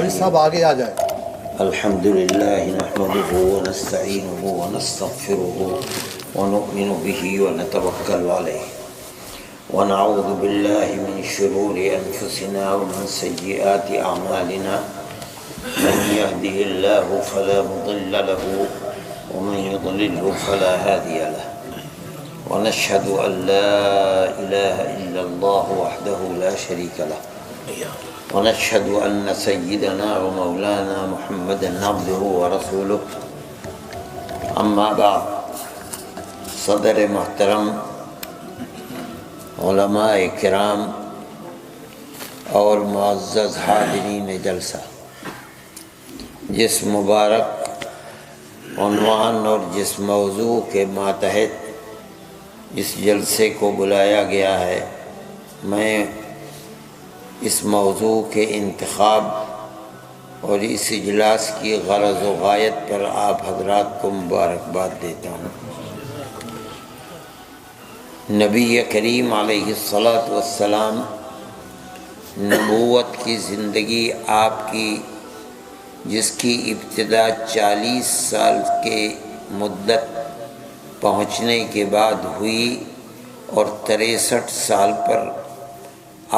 حارث صاحب آگے آ جائیں۔ الحمدللہ نحمده ونستعینه ونستغفره ونؤمن به ونتوکل علیہ ونعوذ باللہ من شرور انفسنا ومن سیئات اعمالنا من يهده الله فلا مضل له ومن يضلله فلا هادي له ونشهد أن لا إله إلا الله وحده لا شريك له ونشهد أن سيدنا ومولانا محمدا عبده ورسوله أما بعد صدر محترم علماء کرام اور معزز حاضرین جلسہ، جس مبارک عنوان اور جس موضوع کے ماتحت اس جلسے کو بلایا گیا ہے، میں اس موضوع کے انتخاب اور اس اجلاس کی غرض و غایت پر آپ حضرات کو مبارکباد دیتا ہوں۔ نبی کریم علیہ الصلاۃ والسلام نبوت کی زندگی آپ کی، جس کی ابتدا 40 سال کے مدت پہنچنے کے بعد ہوئی اور 63 سال پر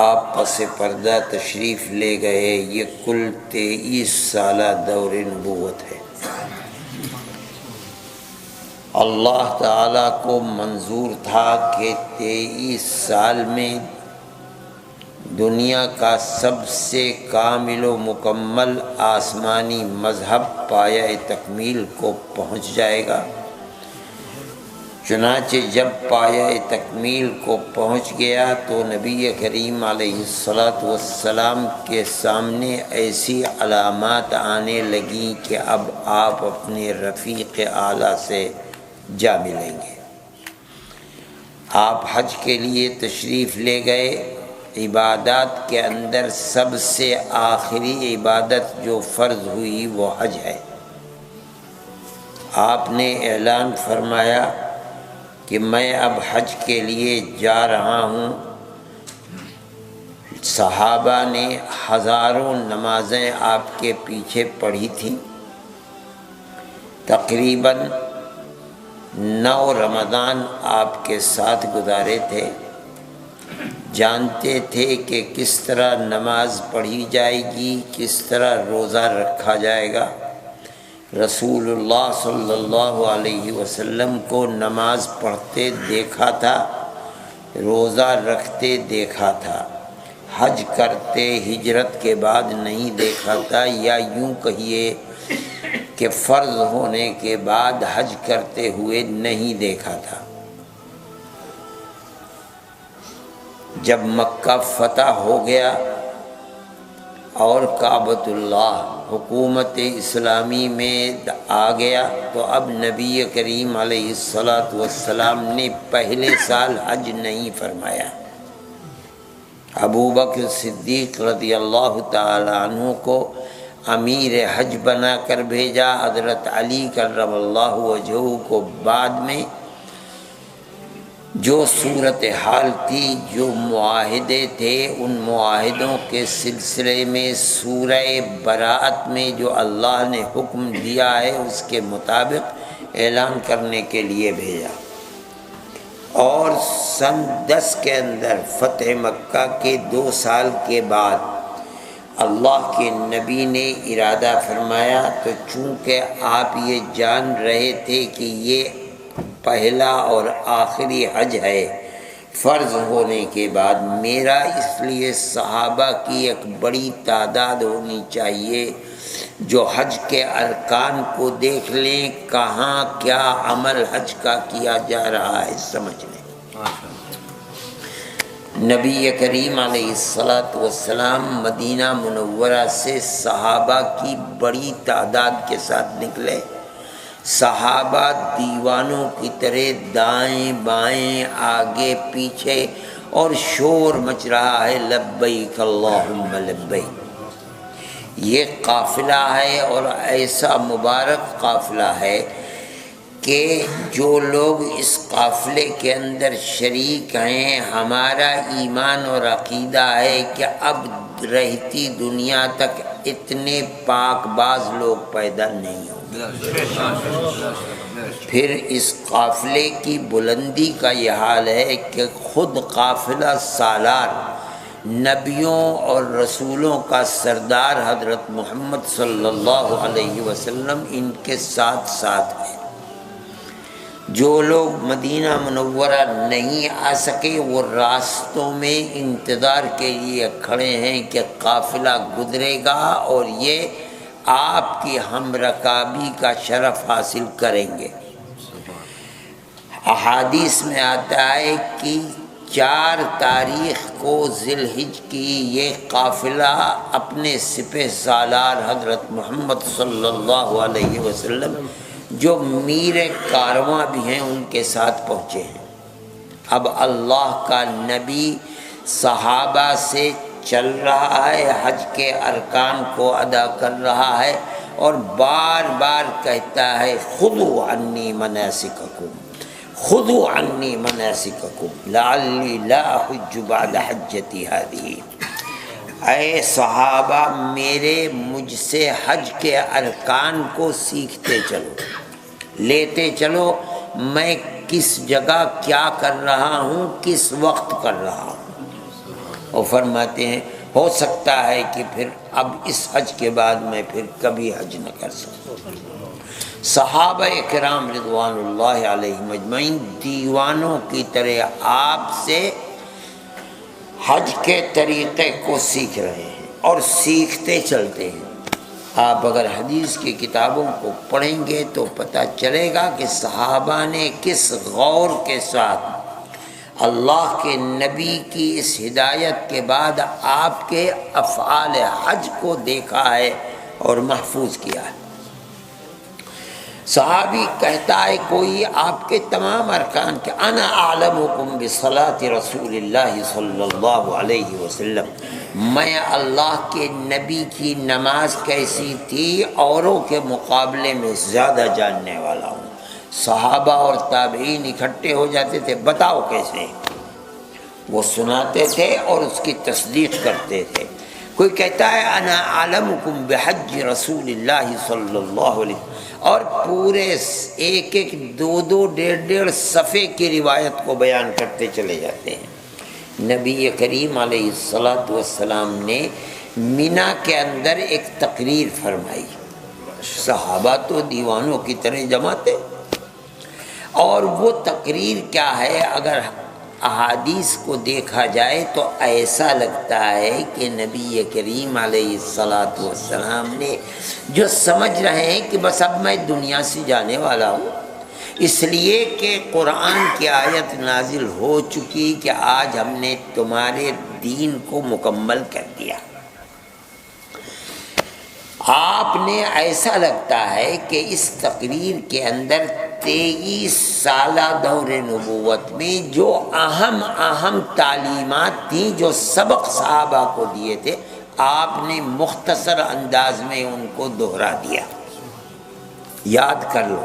آپ پس پردہ تشریف لے گئے، یہ کل 23 سالہ دور نبوت ہے۔ اللہ تعالیٰ کو منظور تھا کہ 23 سال میں دنیا کا سب سے کامل و مکمل آسمانی مذہب پایہ تکمیل کو پہنچ جائے گا۔ چنانچہ جب پایہ تکمیل کو پہنچ گیا تو نبی کریم علیہ السلام کے سامنے ایسی علامات آنے لگیں کہ اب آپ اپنے رفیق اعلیٰ سے جا ملیں گے۔ آپ حج کے لیے تشریف لے گئے۔ عبادات کے اندر سب سے آخری عبادت جو فرض ہوئی وہ حج ہے۔ آپ نے اعلان فرمایا کہ میں اب حج کے لیے جا رہا ہوں۔ صحابہ نے ہزاروں نمازیں آپ کے پیچھے پڑھی تھیں۔ تقریباً 9 رمضان آپ کے ساتھ گزارے تھے۔ جانتے تھے کہ کس طرح نماز پڑھی جائے گی، کس طرح روزہ رکھا جائے گا۔ رسول اللہ صلی اللہ علیہ وسلم کو نماز پڑھتے دیکھا تھا، روزہ رکھتے دیکھا تھا، حج کرتے ہجرت کے بعد نہیں دیکھا تھا، یا یوں کہیے کہ فرض ہونے کے بعد حج کرتے ہوئے نہیں دیکھا تھا۔ جب مکہ فتح ہو گیا اور کعبۃ اللہ حکومت اسلامی میں آ گیا تو اب نبی کریم علیہ السلام نے پہلے سال حج نہیں فرمایا۔ ابوبکر صدیق رضی اللہ تعالی عنہ کو امیر حج بنا کر بھیجا، حضرت علی کرم اللہ وجہہ کو بعد میں۔ جو صورتحال تھی، جو معاہدے تھے، ان معاہدوں کے سلسلے میں سورہ براءت میں جو اللہ نے حکم دیا ہے اس کے مطابق اعلان کرنے کے لیے بھیجا۔ اور سن 10 کے اندر فتح مکہ کے 2 سال کے بعد اللہ کے نبی نے ارادہ فرمایا، تو چونکہ آپ یہ جان رہے تھے کہ یہ پہلا اور آخری حج ہے فرض ہونے کے بعد، میرا اس لیے صحابہ کی ایک بڑی تعداد ہونی چاہیے جو حج کے ارکان کو دیکھ لیں، کہاں کیا عمل حج کا کیا جا رہا ہے سمجھ لیں۔ نبی کریم علیہ السلام مدینہ منورہ سے صحابہ کی بڑی تعداد کے ساتھ نکلے۔ صحابہ دیوانوں کی طرح دائیں بائیں آگے پیچھے، اور شور مچ رہا ہے لبیک اللہم لبیک۔ یہ قافلہ ہے اور ایسا مبارک قافلہ ہے کہ جو لوگ اس قافلے کے اندر شریک ہیں، ہمارا ایمان اور عقیدہ ہے کہ اب رہتی دنیا تک اتنے پاک باز لوگ پیدا نہیں ہوں گے۔ پھر اس قافلے کی بلندی کا یہ حال ہے کہ خود قافلہ سالار نبیوں اور رسولوں کا سردار حضرت محمد صلی اللہ علیہ وسلم ان کے ساتھ ساتھ ہیں۔ جو لوگ مدینہ منورہ نہیں آ سکے وہ راستوں میں انتظار کے لیے کھڑے ہیں کہ قافلہ گزرے گا اور یہ آپ کی ہم رکابی کا شرف حاصل کریں گے۔ احادیث میں آتا ہے کہ 4 تاریخ کو ذی الحجہ کی یہ قافلہ اپنے سپہ سالار حضرت محمد صلی اللہ علیہ وسلم جو میر کارواں بھی ہیں ان کے ساتھ پہنچے ہیں۔ اب اللہ کا نبی صحابہ سے چل رہا ہے، حج کے ارکان کو ادا کر رہا ہے اور بار بار کہتا ہے خذوا عنی مناسککم، خذوا عنی مناسککم لعلی لا احج بعد حجتی ہذہ۔ اے صحابہ میرے مجھ سے حج کے ارکان کو سیکھتے چلو، لیتے چلو، میں کس جگہ کیا کر رہا ہوں، کس وقت کر رہا ہوں۔ اور فرماتے ہیں ہو سکتا ہے کہ پھر اب اس حج کے بعد میں پھر کبھی حج نہ کر سکوں۔ صحابہ کرام رضوان اللہ علیہم اجمعین دیوانوں کی طرح آپ سے حج کے طریقے کو سیکھ رہے ہیں اور سیکھتے چلتے ہیں۔ آپ اگر حدیث کی کتابوں کو پڑھیں گے تو پتہ چلے گا کہ صحابہ نے کس غور کے ساتھ اللہ کے نبی کی اس ہدایت کے بعد آپ کے افعال حج کو دیکھا ہے اور محفوظ کیا ہے۔ صحابی کہتا ہے کوئی آپ کے تمام ارکان کے انا اعلمکم بصلاۃ رسول اللہ صلی اللہ علیہ وسلم، میں اللہ کے نبی کی نماز کیسی تھی اوروں کے مقابلے میں زیادہ جاننے والا ہوں۔ صحابہ اور تابعین اکٹھے ہو جاتے تھے، بتاؤ کیسے، وہ سناتے تھے اور اس کی تصدیق کرتے تھے۔ کوئی کہتا ہے انا اعلمکم بحج رسول اللہ صلی اللہ علیہ وسلم، اور پورے ایک 2 1.5 صفحے کی روایت کو بیان کرتے چلے جاتے ہیں۔ نبی کریم علیہ الصلاۃ والسلام نے مینا کے اندر ایک تقریر فرمائی، صحابہ تو دیوانوں کی طرح جمع تھے، اور وہ تقریر کیا ہے، اگر احادیث کو دیکھا جائے تو ایسا لگتا ہے کہ نبی کریم علیہ الصلاۃ والسلام نے جو سمجھ رہے ہیں کہ بس اب میں دنیا سے جانے والا ہوں، اس لیے کہ قرآن کی آیت نازل ہو چکی کہ آج ہم نے تمہارے دین کو مکمل کر دیا۔ آپ نے ایسا لگتا ہے کہ اس تقریر کے اندر 23 سالہ دور نبوت میں جو اہم تعلیمات تھیں، جو سبق صحابہ کو دیے تھے، آپ نے مختصر انداز میں ان کو دہرا دیا۔ یاد کر لو،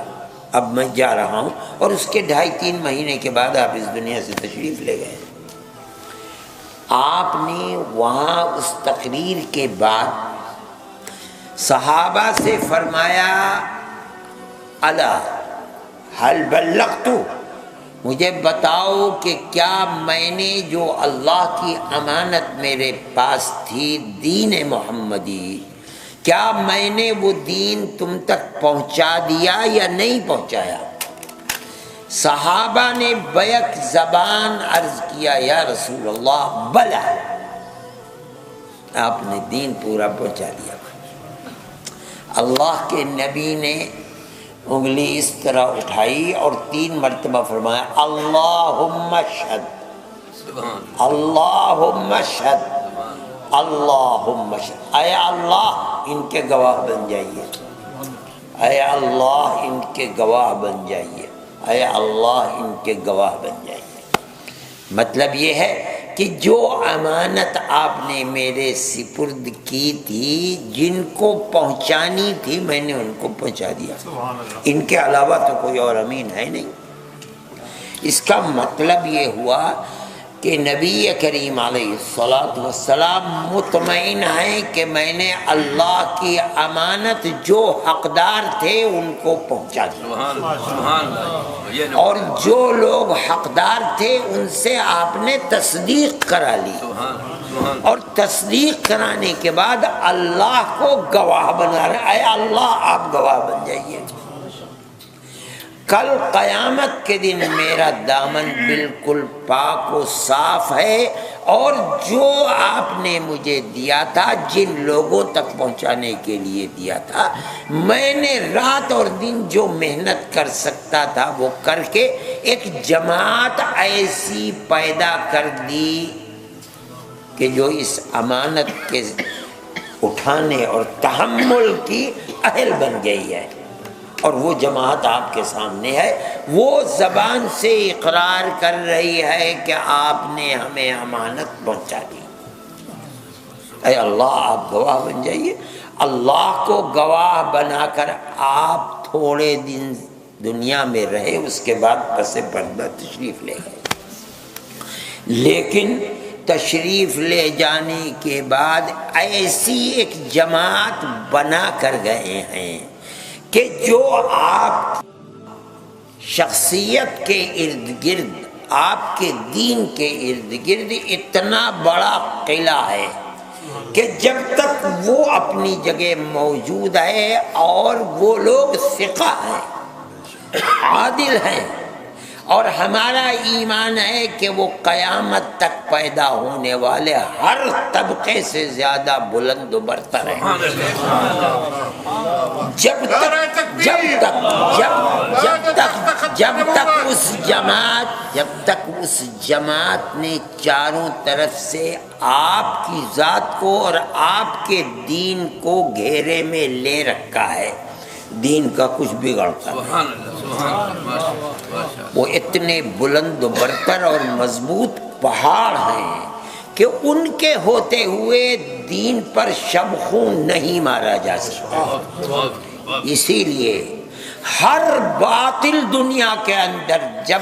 اب میں جا رہا ہوں، اور اس کے 2.5-3 مہینے کے بعد آپ اس دنیا سے تشریف لے گئے۔ آپ نے وہاں اس تقریر کے بعد صحابہ سے فرمایا الا هل بلغت، مجھے بتاؤ کہ کیا میں نے جو اللہ کی امانت میرے پاس تھی، دین محمدی، کیا میں نے وہ دین تم تک پہنچا دیا یا نہیں پہنچایا؟ صحابہ نے بیک زبان عرض کیا یا رسول اللہ بلا، آپ نے دین پورا پہنچا دیا۔ اللہ کے نبی نے انگلی اس طرح اٹھائی اور 3 مرتبہ فرمایا اللہم اشہد، اللہم اشہد، اللہم اشہد، اے اللہ ان کے گواہ بن جائیے، اے اللہ ان کے گواہ بن جائیے، اے اللہ ان کے گواہ بن جائیے۔ مطلب یہ ہے کہ جو امانت آپ نے میرے سپرد کی تھی، جن کو پہنچانی تھی میں نے ان کو پہنچا دیا، ان کے علاوہ تو کوئی اور امین ہے نہیں۔ اس کا مطلب یہ ہوا کہ نبی کریم علیہ السلام مطمئن ہیں کہ میں نے اللہ کی امانت جو حقدار تھے ان کو پہنچا دیا، اور جو لوگ حقدار تھے ان سے آپ نے تصدیق کرا لی، اور تصدیق کرانے کے بعد اللہ کو گواہ بنا رہے، اے اللہ آپ گواہ بن جائیے، کل قیامت کے دن میرا دامن بالکل پاک و صاف ہے، اور جو آپ نے مجھے دیا تھا، جن لوگوں تک پہنچانے کے لیے دیا تھا، میں نے رات اور دن جو محنت کر سکتا تھا وہ کر کے ایک جماعت ایسی پیدا کر دی کہ جو اس امانت کے اٹھانے اور تحمل کی اہل بن گئی ہے، اور وہ جماعت آپ کے سامنے ہے، وہ زبان سے اقرار کر رہی ہے کہ آپ نے ہمیں امانت پہنچا دی، اے اللہ آپ گواہ بن جائیے۔ اللہ کو گواہ بنا کر آپ تھوڑے دن دنیا میں رہے، اس کے بعد پس پردہ تشریف لے گئے، لیکن تشریف لے جانے کے بعد ایسی ایک جماعت بنا کر گئے ہیں کہ جو آپ شخصیت کے ارد گرد، آپ کے دین کے ارد گرد اتنا بڑا قلعہ ہے کہ جب تک وہ اپنی جگہ موجود ہے اور وہ لوگ ثقہ ہیں، عادل ہیں، اور ہمارا ایمان ہے کہ وہ قیامت تک پیدا ہونے والے ہر طبقے سے زیادہ بلند و برتر ہیں، جب تک اس جماعت نے چاروں طرف سے آپ کی ذات کو اور آپ کے دین کو گھیرے میں لے رکھا ہے، دین کا کچھ بگڑتا نہیں۔ وہ اتنے بلند و برتر اور مضبوط پہاڑ ہیں کہ ان کے ہوتے ہوئے دین پر شب خون نہیں مارا جا سکتا۔ اسی لیے ہر باطل دنیا کے اندر جب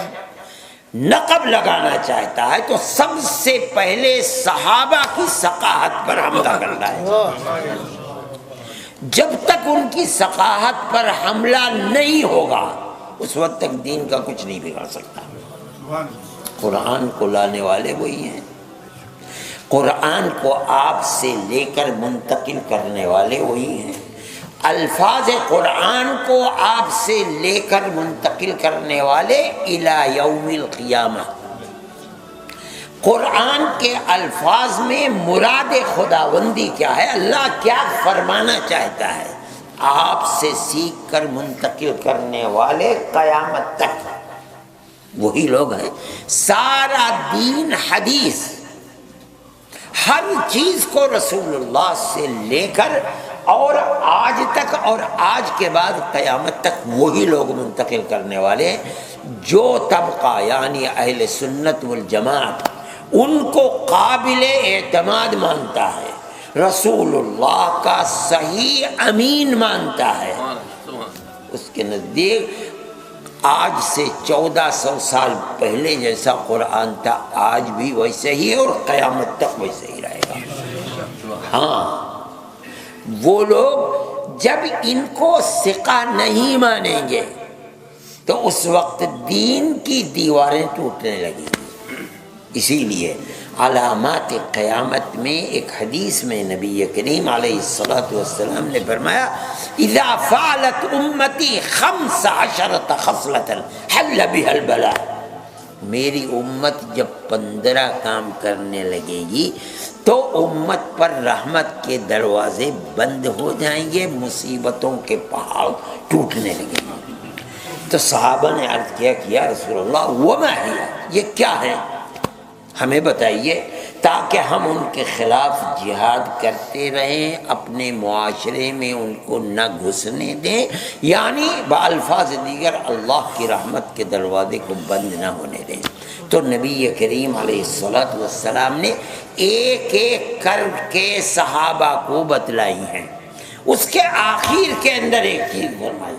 نقب لگانا چاہتا ہے تو سب سے پہلے صحابہ کی ثقافت پر حملہ کرتا ہے۔ جب تک ان کی ثقافت پر حملہ نہیں ہوگا اس وقت تک دین کا کچھ نہیں بگڑ سکتا۔ قرآن کو لانے والے وہی ہیں، قرآن کو آپ سے لے کر منتقل کرنے والے وہی ہیں، الفاظ قرآن کو آپ سے لے کر منتقل کرنے والے الی یوم القیامہ۔ قرآن کے الفاظ میں مراد خداوندی کیا ہے، اللہ کیا فرمانا چاہتا ہے، آپ سے سیکھ کر منتقل کرنے والے قیامت تک وہی لوگ ہیں۔ سارا دین حدیث، ہر چیز کو رسول اللہ سے لے کر اور آج تک اور آج کے بعد قیامت تک وہی لوگ منتقل کرنے والے ہیں۔ جو طبقہ یعنی اہل سنت والجماعت ان کو قابل اعتماد مانتا ہے، رسول اللہ کا صحیح امین مانتا ہے، اس کے نزدیک آج سے 1400 سال پہلے جیسا قرآن تھا آج بھی ویسے ہی ہے اور قیامت تک ویسے ہی رہے گا۔ ہاں، وہ لوگ جب ان کو ثقہ نہیں مانیں گے تو اس وقت دین کی دیواریں ٹوٹنے لگیں گی۔ اسی لیے علامات قیامت میں ایک حدیث میں نبی کریم علیہ السلام نے فرمایا اذا فعلت امتی 15 خصلۃ حل بها البلاء، میری امت جب 15 کام کرنے لگے گی تو امت پر رحمت کے دروازے بند ہو جائیں گے، مصیبتوں کے پہاڑ ٹوٹنے لگیں گے۔ تو صحابہ نے عرض کیا کہ یا رسول اللہ وما ہی، یہ کیا ہے، ہمیں بتائیے تاکہ ہم ان کے خلاف جہاد کرتے رہیں، اپنے معاشرے میں ان کو نہ گھسنے دیں، یعنی بالفاظ دیگر اللہ کی رحمت کے دروازے کو بند نہ ہونے دیں۔ تو نبی کریم علیہ السلام نے ایک ایک کر کے صحابہ کو بتلائی ہیں. اس کے آخر کے اندر ایک چیز فرمائی،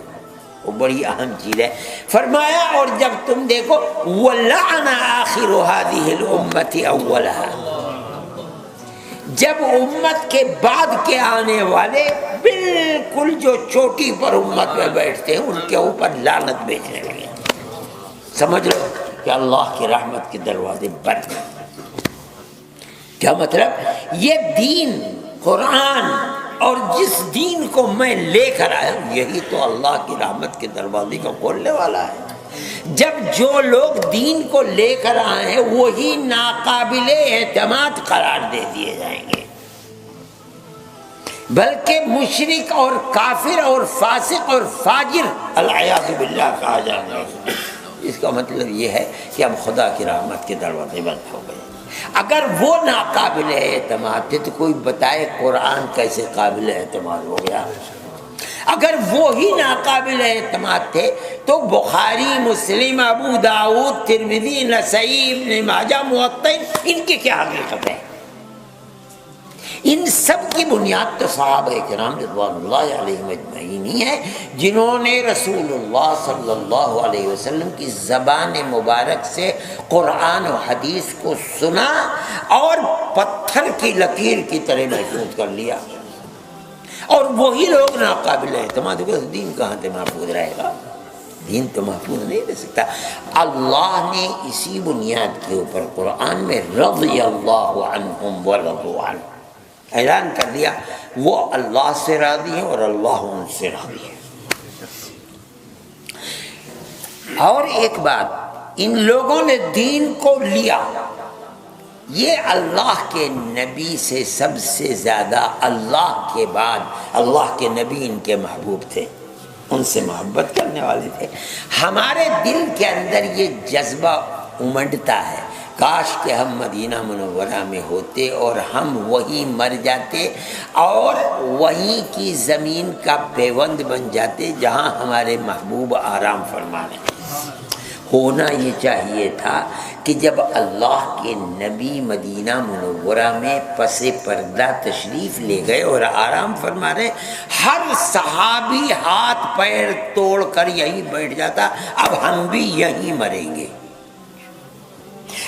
وہ بڑی اہم چیز ہے. فرمایا اور جب تم دیکھو وَلَعَنَ آخِرُ هَذِهِ الْأُمَّةِ أَوَّلَهَا، جب امت کے بعد کے آنے والے بالکل جو چوٹی پر امت میں بیٹھتے ہیں ان کے اوپر لعنت بھیجنے لگے. سمجھ لو کہ اللہ کی رحمت کے دروازے بند. کیا مطلب؟ یہ دین قرآن اور جس دین کو میں لے کر آیا ہوں یہی تو اللہ کی رحمت کے دروازے کو کھولنے والا ہے. جب جو لوگ دین کو لے کر آئے ہیں وہی ناقابل اعتماد قرار دے دیے جائیں گے، بلکہ مشرک اور کافر اور فاسق اور فاجر العیاذ باللہ کہا جائے گا. اس کا مطلب یہ ہے کہ اب خدا کی رحمت کے دروازے بند ہو گئے. اگر وہ ناقابل اعتماد تھے تو کوئی بتائے قرآن کیسے قابل اعتماد ہو گیا؟ اگر وہی ناقابل اعتماد تھے تو بخاری، مسلم، ابو داؤد، ترمذی، نسائی، ابن ماجہ، موطا ان کی کیا حقیقت ہے؟ ان سب کی بنیاد تو صحابہ کرام رضوان اللہ علیہم اجمعین ہی ہیں، جنہوں نے رسول اللہ صلی اللہ علیہ وسلم کی زبان مبارک سے قرآن و حدیث کو سنا اور پتھر کی لکیر کی طرح محفوظ کر لیا. اور وہی لوگ ناقابل اعتماد ہوگا، دین کہاں سے محفوظ رہے گا؟ دین تو محفوظ نہیں رہ سکتا. اللہ نے اسی بنیاد کے اوپر قرآن میں رضی اللہ عنہم ورضوا عنہ اعلان کر دیا، وہ اللہ سے راضی ہیں اور اللہ ان سے راضی ہے. اور ایک بات، ان لوگوں نے دین کو لیا، یہ اللہ کے نبی سے سب سے زیادہ اللہ کے بعد اللہ کے نبی ان کے محبوب تھے، ان سے محبت کرنے والے تھے. ہمارے دل کے اندر یہ جذبہ امڈتا ہے کاش کہ ہم مدینہ منورہ میں ہوتے اور ہم وہیں مر جاتے اور وہیں کی زمین کا پیوند بن جاتے جہاں ہمارے محبوب آرام فرما رہے ہیں. ہونا یہ چاہیے تھا کہ جب اللہ کے نبی مدینہ منورہ میں پس پردہ تشریف لے گئے اور آرام فرما رہے، ہر صحابی ہاتھ پیر توڑ کر یہیں بیٹھ جاتا اب ہم بھی یہیں مریں گے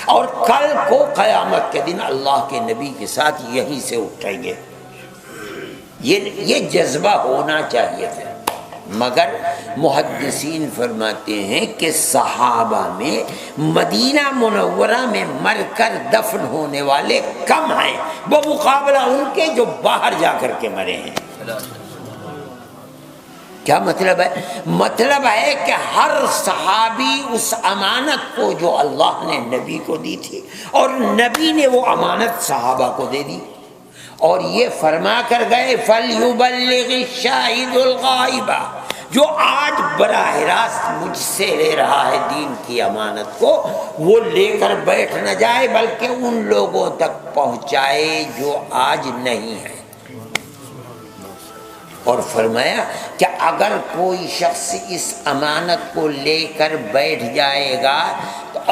اور کل کو قیامت کے دن اللہ کے نبی کے ساتھ یہیں سے اٹھیں گے. یہ جذبہ ہونا چاہیے تھا. مگر محدثین فرماتے ہیں کہ صحابہ میں مدینہ منورہ میں مر کر دفن ہونے والے کم ہیں بمقابلہ ان کے جو باہر جا کر کے مرے ہیں. کیا مطلب ہے؟ مطلب ہے کہ ہر صحابی اس امانت کو جو اللہ نے نبی کو دی تھی اور نبی نے وہ امانت صحابہ کو دے دی اور یہ فرما کر گئے فَلْيُبَلِّغِ الشَّاهِدُ الْغَائِبَ، جو آج براہ راست مجھ سے لے رہا ہے دین کی امانت کو، وہ لے کر بیٹھ نہ جائے بلکہ ان لوگوں تک پہنچائے جو آج نہیں ہیں. اور فرمایا کہ اگر کوئی شخص اس امانت کو لے کر بیٹھ جائے گا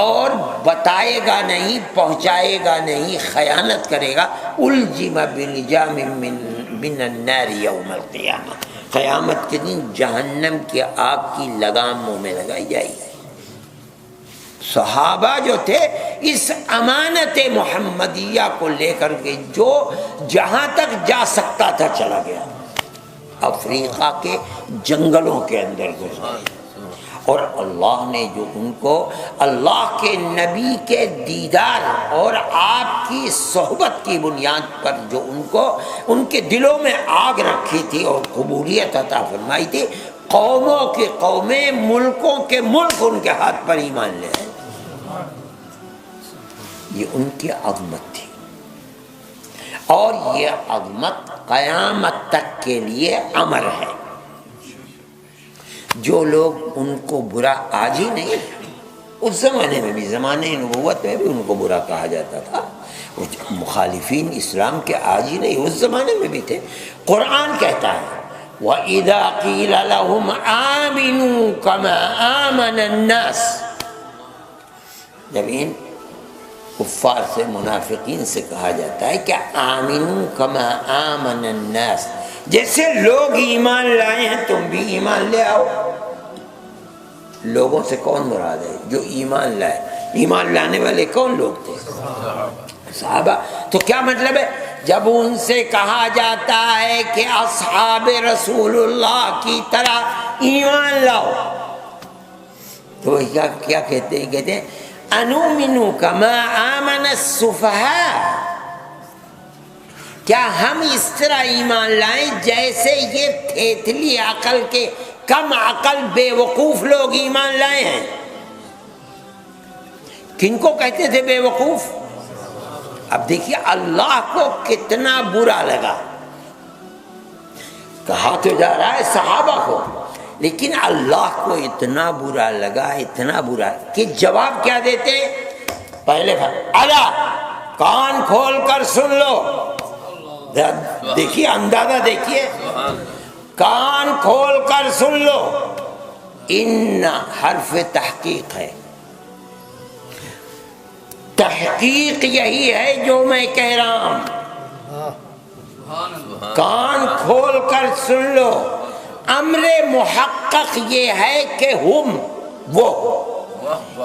اور بتائے گا نہیں، پہنچائے گا نہیں، خیانت کرے گا، الجم بلجام من النار یوم القیامہ، قیامت کے دن جہنم کی آگ کی لگام منہ میں لگائی جائے گی. صحابہ جو تھے اس امانت محمدیہ کو لے کر کے جو جہاں تک جا سکتا تھا چلا گیا، افریقہ کے جنگلوں کے اندر گزارے اور اللہ نے جو ان کو اللہ کے نبی کے دیدار اور آپ کی صحبت کی بنیاد پر جو ان کے دلوں میں آگ رکھی تھی اور قبولیت عطا فرمائی تھی، قوموں کی قومیں، ملکوں کے ملک ان کے ہاتھ پر ایمان لے آئے. یہ ان کی عظمت تھی اور یہ عظمت قیامت تک کے لیے امر ہے. جو لوگ ان کو برا، آج ہی نہیں، اس زمانے میں بھی، زمانے نبوت میں بھی ان کو برا کہا جاتا تھا. مخالفین اسلام کے آج ہی نہیں، اس زمانے میں بھی تھے. قرآن کہتا ہے وَإِذَا قِيلَ لَهُمْ آمِنُوا كَمَا آمَنَ النَّاسِ، جب ان کفار سے منافقین سے کہا جاتا ہے کہ آمنو کما آمن الناس، جیسے لوگ ایمان لائے ہیں تم بھی ایمان لے آؤ. لوگوں سے کون مراد ہے؟ جو ایمان لائے. ایمان لانے والے کون لوگ تھے؟ صحابہ. تو کیا مطلب ہے؟ جب ان سے کہا جاتا ہے کہ اصحاب رسول اللہ کی طرح ایمان لاؤ، تو کیا کہتے ہیں؟ کہتے ہیں انؤمن کما آمن السفہاء، کیا ہم اس طرح ایمان لائیں جیسے یہ تھیتلی عقل کے کم عقل بے وقوف لوگ ایمان لائے ہیں. کن کو کہتے تھے بے وقوف؟ اب دیکھیے اللہ کو کتنا برا لگا. کہا تو جا رہا ہے صحابہ کو، لیکن اللہ کو اتنا برا لگا، اتنا برا کہ جواب کیا دیتے؟ پہلے الا کان کھول کر سن لو. دیکھیے اندازہ دیکھیے، کان کھول کر سن لو. ان حرف تحقیق ہے، تحقیق یہی ہے جو میں کہہ رہا ہوں. کان کھول کر سن لو. امر محقق یہ ہے کہ ہم وہ،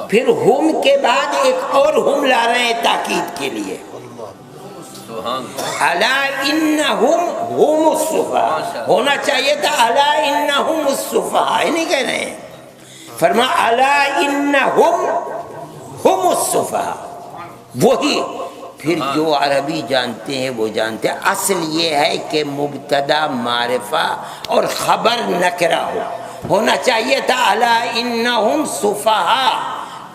پھر ہم کے بعد ایک اور ہم لا رہے ہیں تاکید کے لیے. الا انہم ہم السفہاء ہونا چاہیے تھا، الا انہم السفہاء نہیں کہہ رہے ہیں. فرما الا انہم ہم السفہاء. وہی پھر جو عربی جانتے ہیں وہ جانتے ہیں. اصل یہ ہے کہ مبتدا معرفہ اور خبر نکرہ ہونا چاہیے تھا الا انہم سفہاء.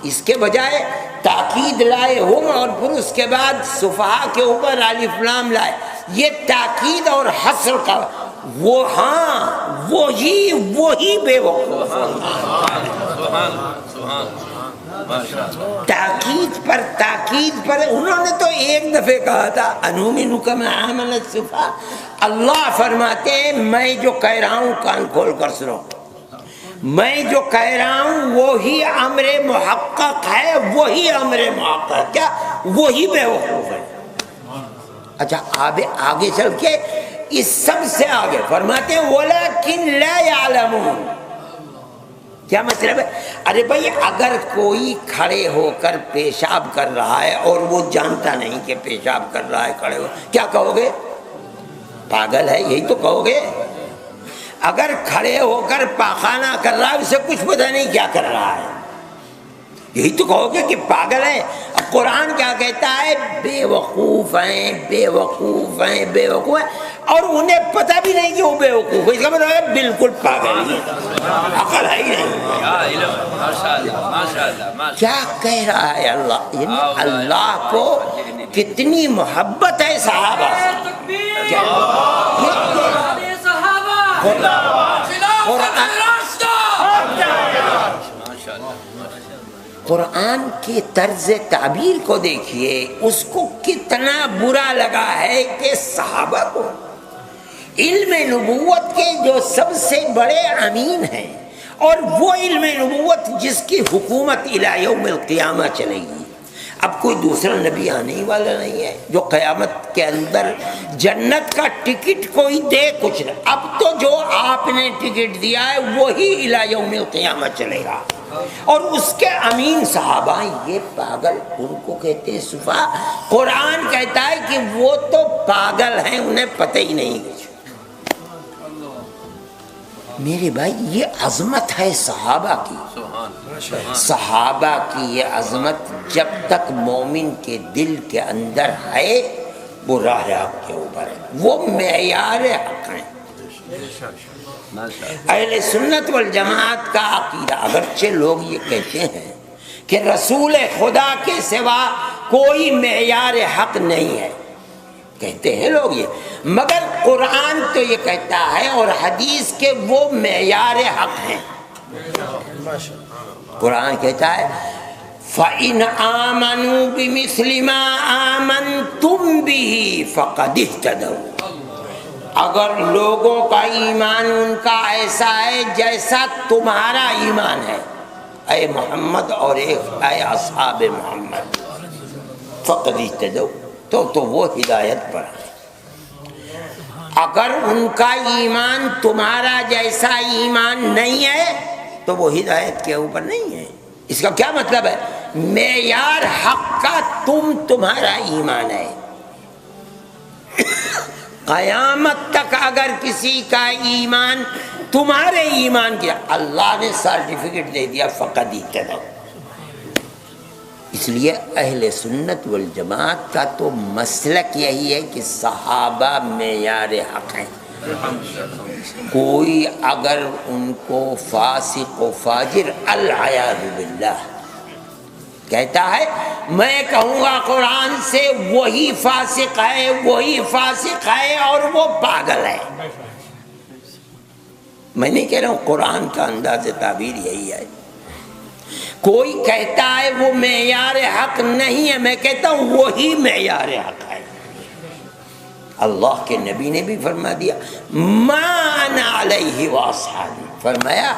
اس کے بجائے تاکید لائے ہم اور پھر اس کے بعد سفہاء کے اوپر الف لام لائے. یہ تاکید اور حصر کا وہ، ہاں وہی بے وقوف. تاکید پر انہوں نے تو ایک دفعہ کہا تھا انؤمن کما آمن السفہاء. اللہ فرماتے ہیں میں جو کہہ رہا ہوں کان کھول کر سنو، میں جو کہہ رہا ہوں وہی امر محقق ہے، وہی امر محقق، کیا وہی بے وقوف ہے. اچھا آگے چل کے اس سب سے آگے فرماتے ہیں ولیکن لا یعلمون. کیا مطلب ہے؟ ارے بھائی اگر کوئی کھڑے ہو کر پیشاب کر رہا ہے اور وہ جانتا نہیں کہ پیشاب کر رہا ہے کھڑے ہو، کیا کہو گے؟ پاگل ہے، یہی تو کہو گے. اگر کھڑے ہو کر پاخانہ کر رہا ہے اسے کچھ پتہ نہیں کیا کر رہا ہے، یہی تو کہو گے کہ پاگل ہے. اب قرآن کیا کہتا ہے؟ بے وقوف ہیں، بے وقوف ہیں، بے وقوف ہیں، اور انہیں پتہ بھی نہیں کہ وہ بے وقوف ہے. اس کا مطلب ہے بالکل پاگل ہی ہے، عقل ہے ہی نہیں. کیا کہہ رہا ہے اللہ؟ یعنی اللہ کو کتنی محبت ہے صحابہ سے. قرآن کی طرز تعبیر کو دیکھیے، اس کو کتنا برا لگا ہے کہ صحابہ کو علم نبوت کے جو سب سے بڑے امین ہیں، اور وہ علم نبوت جس کی حکومت الی یوم القیامہ چلے گی. اب کوئی دوسرا نبی آنے والا نہیں ہے جو قیامت کے اندر جنت کا ٹکٹ کوئی دے کچھ نہیں. اب تو جو آپ نے ٹکٹ دیا ہے وہی الی یوم القیامہ چلے گا. اور اس کے امین صحابہ یہ پاگل، ان کو کہتے ہیں سفہاء. قرآن کہتا ہے کہ وہ تو پاگل ہیں، انہیں پتہ ہی نہیں کچھ. میرے بھائی یہ عظمت ہے صحابہ کی. صحابہ کی یہ عظمت جب تک مومن کے دل کے اندر ہے وہ راہ حق کے اوپر ہے، وہ معیار حق ہیں. اہل سنت والجماعت کا عقیدہ، اگرچہ لوگ یہ کہتے ہیں کہ رسول خدا کے سوا کوئی معیار حق نہیں ہے، کہتے ہیں لوگ یہ، مگر قرآن تو یہ کہتا ہے اور حدیث کے وہ معیار حق ہیں. قرآن کہتا ہے فَإِنْ آمَنُوا بِمِثْلِ مَا آمَنْتُمْ بِهِ فَقَدِ اهْتَدَوْا. اگر لوگوں کا ایمان ان کا ایسا ہے جیسا تمہارا ایمان ہے. اے محمد اور ایک اے اصحاب محمد، فقد اہتدوا، تو وہ ہدایت پر ہیں۔ اگر ان کا ایمان تمہارا جیسا ایمان نہیں ہے تو وہ ہدایت کے اوپر نہیں ہے۔ اس کا کیا مطلب ہے؟ معیار حق کا تمہارا ایمان ہے۔ قیامت تک اگر کسی کا ایمان تمہارے ایمان کیا، اللہ نے سرٹیفکیٹ دے دیا فقد اہتدوا۔ اس لیے اہل سنت والجماعت کا تو مسلک یہی ہے کہ صحابہ معیار حق ہیں۔ کوئی اگر ان کو فاسق و فاجر العیاذ باللہ کہتا ہے، میں کہوں گا قرآن سے وہی فاسق ہے، وہی فاسق ہے اور وہ پاگل ہے۔ میں نہیں کہہ رہا ہوں، قرآن کا انداز تعبیر یہی ہے۔ کوئی کہتا ہے وہ معیار حق نہیں ہے، میں کہتا ہوں وہی معیار حق ہے۔ اللہ کے نبی نے بھی فرما دیا ما انا علیہ واصحابی، فرمایا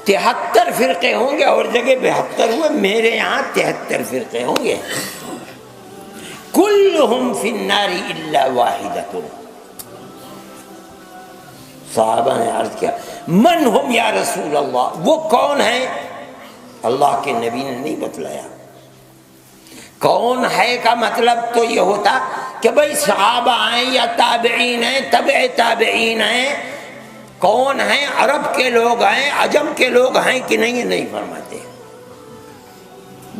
73 فرقے ہوں گے، اور جگہ 72 ہوئے، میرے یہاں 73 فرقے ہوں گے، کلہم فی النار الا واحدۃ۔ صحابہ نے عرض کیا من ہم یا رسول اللہ، وہ کون ہیں؟ اللہ کے نبی نے نہیں بتلایا۔ کون ہے کا مطلب تو یہ ہوتا کہ بھئی صحابہ ہیں یا تابعین ہیں، تبع تابعین ہیں، کون ہیں؟ عرب کے لوگ ہیں، عجم کے لوگ ہیں کہ نہیں؟ نہیں فرماتے۔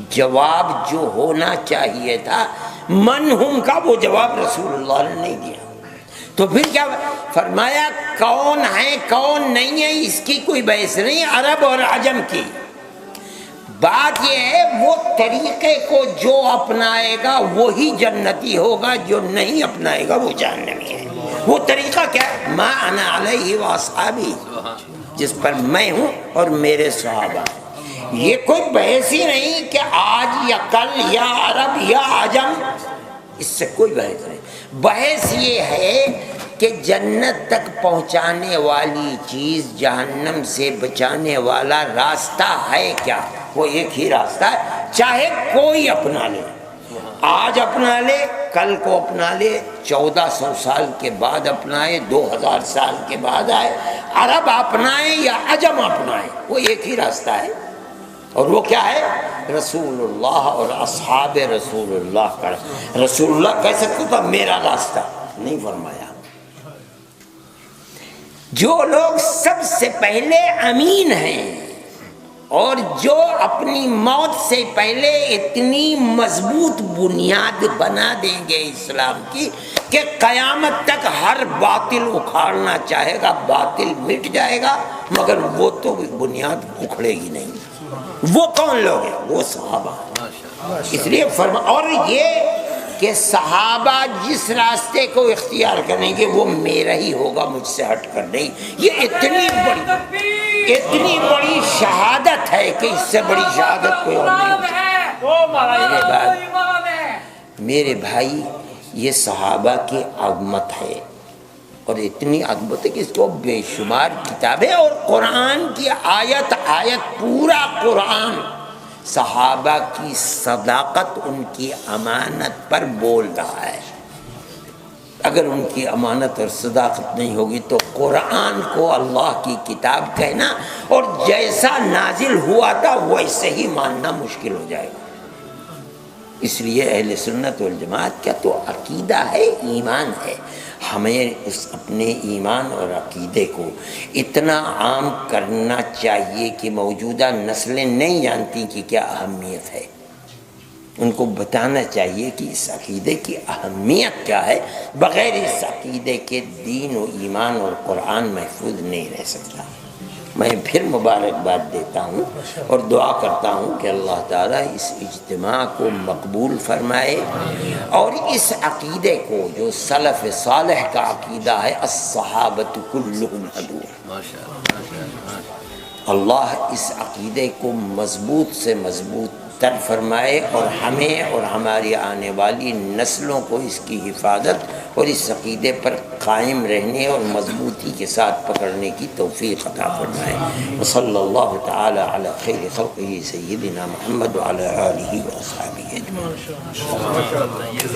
جواب جو ہونا چاہیے تھا من ہم کا، وہ جواب رسول اللہ نے نہیں دیا۔ تو پھر کیا فرمایا؟ کون ہے کون نہیں ہے اس کی کوئی بحث نہیں، عرب اور عجم کی بات یہ ہے، وہ طریقے کو جو اپنائے گا وہی جنتی ہوگا، جو نہیں اپنائے گا وہ جہنمی ہے۔ وہ طریقہ کیا ہے؟ ما انا علیہ واصحابی، جس پر میں ہوں اور میرے صحابہ۔ یہ کوئی بحث ہی نہیں کہ آج یا کل یا عرب یا عجم، اس سے کوئی بحث نہیں۔ بحث یہ ہے کہ جنت تک پہنچانے والی چیز جہنم سے بچانے والا راستہ ہے کیا؟ وہ ایک ہی راستہ ہے، چاہے کوئی اپنا لے، آج اپنا لے، کل کو اپنا لے، 1400 سال کے بعد اپنائے، 2000 سال کے بعد آئے، عرب اپنائے یا عجم اپنائے، وہ ایک ہی راستہ ہے۔ اور وہ کیا ہے؟ رسول اللہ اور اصحاب رسول اللہ کا۔ رسول اللہ کہہ سکتا تھا میرا راستہ، نہیں فرمایا۔ جو لوگ سب سے پہلے امین ہیں اور جو اپنی موت سے پہلے اتنی مضبوط بنیاد بنا دیں گے اسلام کی کہ قیامت تک ہر باطل اکھاڑنا چاہے گا، باطل مٹ جائے گا، مگر وہ تو بنیاد اکھڑے گی نہیں۔ وہ کون لوگ ہیں؟ وہ صحابہ۔ اس لیے اور یہ کہ صحابہ جس راستے کو اختیار کریں گے وہ میرا ہی ہوگا، مجھ سے ہٹ کر نہیں۔ یہ اتنی بڑی شہادت ہے کہ اس سے بڑی شہادت کوئی اور نہیں۔ میرے بھائی، یہ صحابہ کی عظمت ہے، اور اتنی عظمت ہے کہ اس کو بے شمار کتابیں اور قرآن کی آیت پورا قرآن صحابہ کی صداقت، ان کی امانت پر بول رہا ہے۔ اگر ان کی امانت اور صداقت نہیں ہوگی تو قرآن کو اللہ کی کتاب کہنا اور جیسا نازل ہوا تھا ویسے ہی ماننا مشکل ہو جائے گا۔ اس لیے اہل سنت والجماعت کا تو عقیدہ ہے، ایمان ہے۔ ہمیں اس اپنے ایمان اور عقیدے کو اتنا عام کرنا چاہیے کہ موجودہ نسلیں نہیں جانتی کہ کیا اہمیت ہے۔ ان کو بتانا چاہیے کہ اس عقیدے کی اہمیت کیا ہے۔ بغیر اس عقیدے کے دین و ایمان اور قرآن محفوظ نہیں رہ سکتا۔ میں پھر مبارکباد دیتا ہوں اور دعا کرتا ہوں کہ اللہ تعالیٰ اس اجتماع کو مقبول فرمائے، اور اس عقیدے کو جو سلف صالح کا عقیدہ ہے، الصحابۃ کلہم عدو، اللہ اس عقیدے کو مضبوط سے مضبوط تر فرمائے اور ہمیں اور ہماری آنے والی نسلوں کو اس کی حفاظت اور اس عقیدے پر قائم رہنے اور مضبوطی کے ساتھ پکڑنے کی توفیق عطا فرمائے۔ وصلی اللہ تعالی علی خیر خلقہ سیدنا محمد وعلی آلہ واصحابہ اجمعین۔